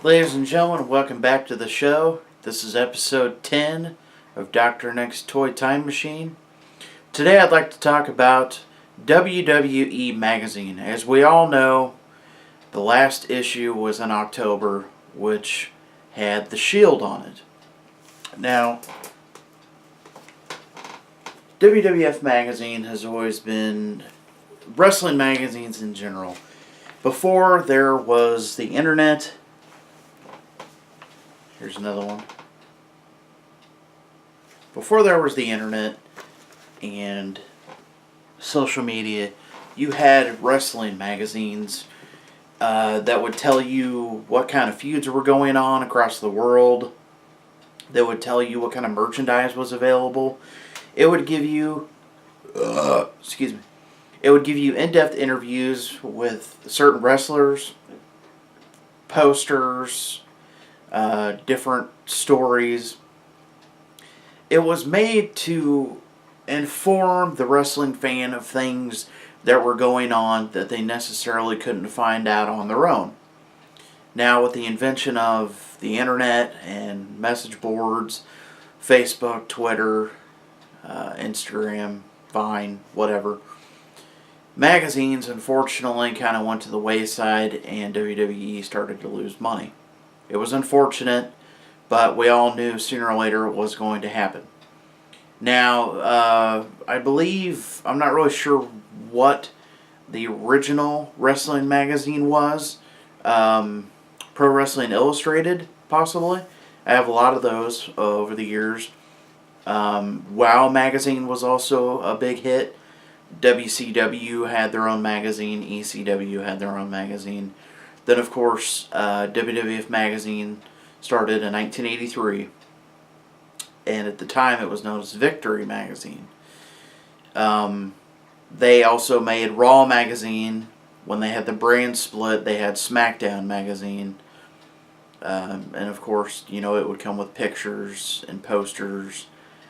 Ladies and gentlemen, welcome back to the show. This is episode 10 of Dr. Nick's Toy Time Machine. Today I'd like to talk about Wwe Magazine. As we all know, the last issue was in October, which had the Shield on it. Now, WWF Magazine has always been wrestling magazines in general. Before there was the internet, here's another one. Before there was the internet and social media, you had wrestling magazines that would tell you what kind of feuds were going on across the world. That would tell you what kind of merchandise was available. It would give you, It would give you in-depth interviews with certain wrestlers, posters, different stories. It was made to inform the wrestling fan of things that were going on that they necessarily couldn't find out on their own. Now, with the invention of the internet and message boards, Facebook, Twitter, Instagram, Vine, whatever, magazines unfortunately kind of went to the wayside and WWE started to lose money. It was unfortunate, but we all knew sooner or later it was going to happen. Now, I believe, I'm not really sure what the original wrestling magazine was. Pro Wrestling Illustrated, possibly. I have a lot of those over the years. WoW Magazine was also a big hit. WCW had their own magazine. ECW had their own magazine. Then, of course, WWF Magazine started in 1983. And at the time, it was known as Victory Magazine. They also made Raw Magazine. When they had the brand split, they had SmackDown Magazine. And, of course, you know, it would come with pictures and posters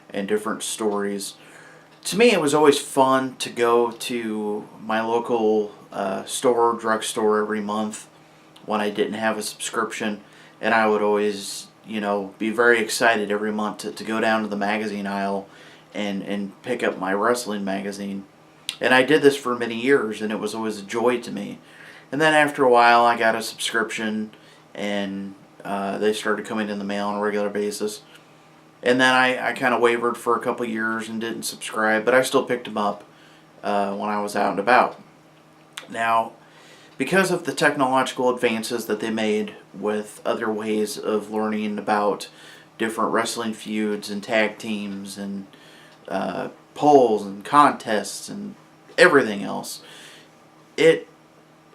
and different stories. To me, it was always fun to go to my local drugstore every month when I didn't have a subscription, and I would always, you know, be very excited every month to go down to the magazine aisle and pick up my wrestling magazine. And I did this for many years, and it was always a joy to me. And then after a while, I got a subscription, and they started coming in the mail on a regular basis. And then I kind of wavered for a couple years and didn't subscribe, but I still picked them up when I was out and about. Now, because of the technological advances that they made with other ways of learning about different wrestling feuds and tag teams and polls and contests and everything else, it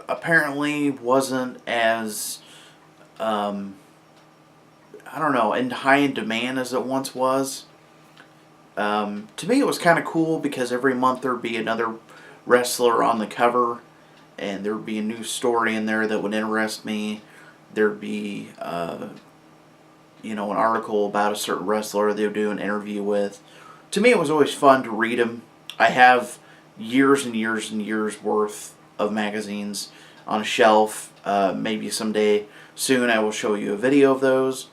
apparently wasn't as in high in demand as it once was. To me, it was kind of cool because every month there'd be another wrestler on the cover, and there'd be a new story in there that would interest me. There'd be, an article about a certain wrestler they would do an interview with. To me, it was always fun to read them. I have years and years and years worth of magazines on a shelf. Maybe someday soon I will show you a video of those.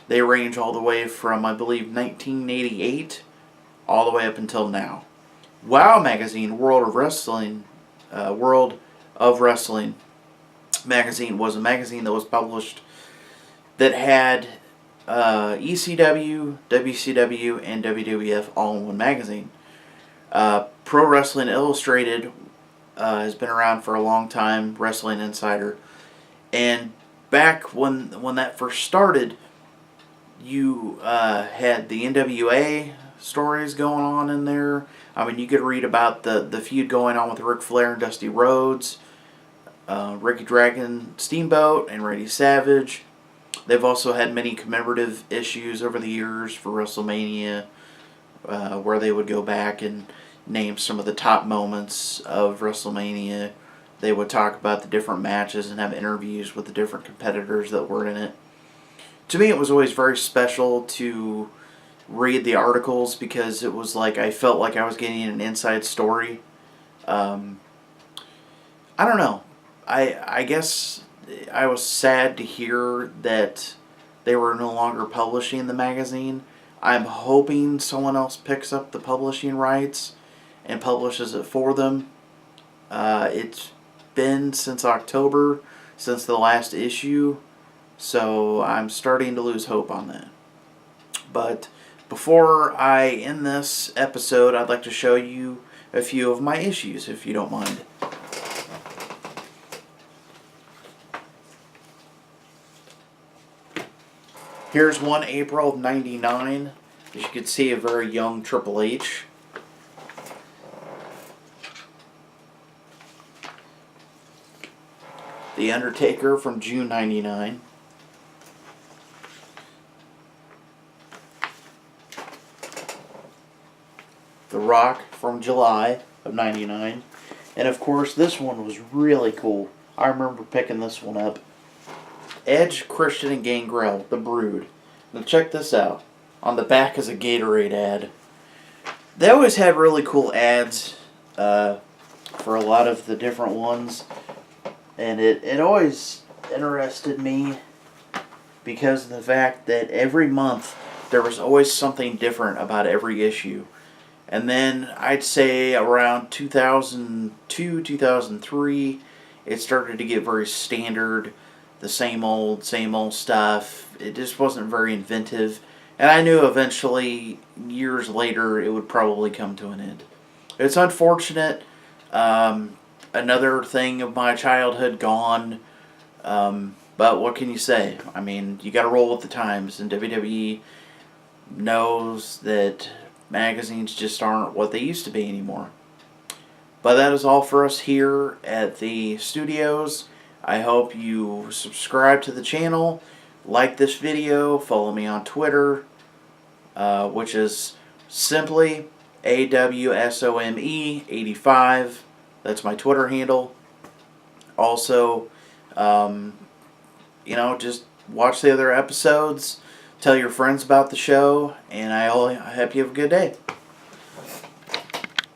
They range all the way from, I believe, 1988 all the way up until now. WoW Magazine, World of Wrestling magazine was a magazine that was published that had ECW, WCW, and WWF all in one magazine. Pro Wrestling Illustrated has been around for a long time, Wrestling Insider. And back when that first started, you had the NWA stories going on in there. I mean, you could read about the feud going on with Ric Flair and Dusty Rhodes, Ricky Dragon Steamboat, and Randy Savage. They've also had many commemorative issues over the years for WrestleMania, where they would go back and name some of the top moments of WrestleMania. They would talk about the different matches and have interviews with the different competitors that were in it. To me, it was always very special to read the articles because it was like I felt like I was getting an inside story. I don't know. I guess I was sad to hear that they were no longer publishing the magazine. I'm hoping someone else picks up the publishing rights and publishes it for them. It's been since October, since the last issue, so I'm starting to lose hope on that. But before I end this episode, I'd like to show you a few of my issues, if you don't mind. Here's one April of '99. As you can see, a very young Triple H. The Undertaker from June '99. The Rock from July of '99. And of course, this one was really cool. I remember picking this one up. Edge, Christian, and Gangrel, The Brood. Now check this out. On the back is a Gatorade ad. They always had really cool ads for a lot of the different ones. And it always interested me because of the fact that every month there was always something different about every issue. And then I'd say around 2002, 2003, it started to get very standard. The same old stuff. It just wasn't very inventive. And I knew eventually, years later, it would probably come to an end. It's unfortunate. Another thing of my childhood gone. But what can you say? I mean, you got to roll with the times. And WWE knows that magazines just aren't what they used to be anymore. But that is all for us here at the studios. I hope you subscribe to the channel, like this video, follow me on Twitter, which is simply AWSOME85. That's my Twitter handle. Also, just watch the other episodes, tell your friends about the show, and I hope you have a good day.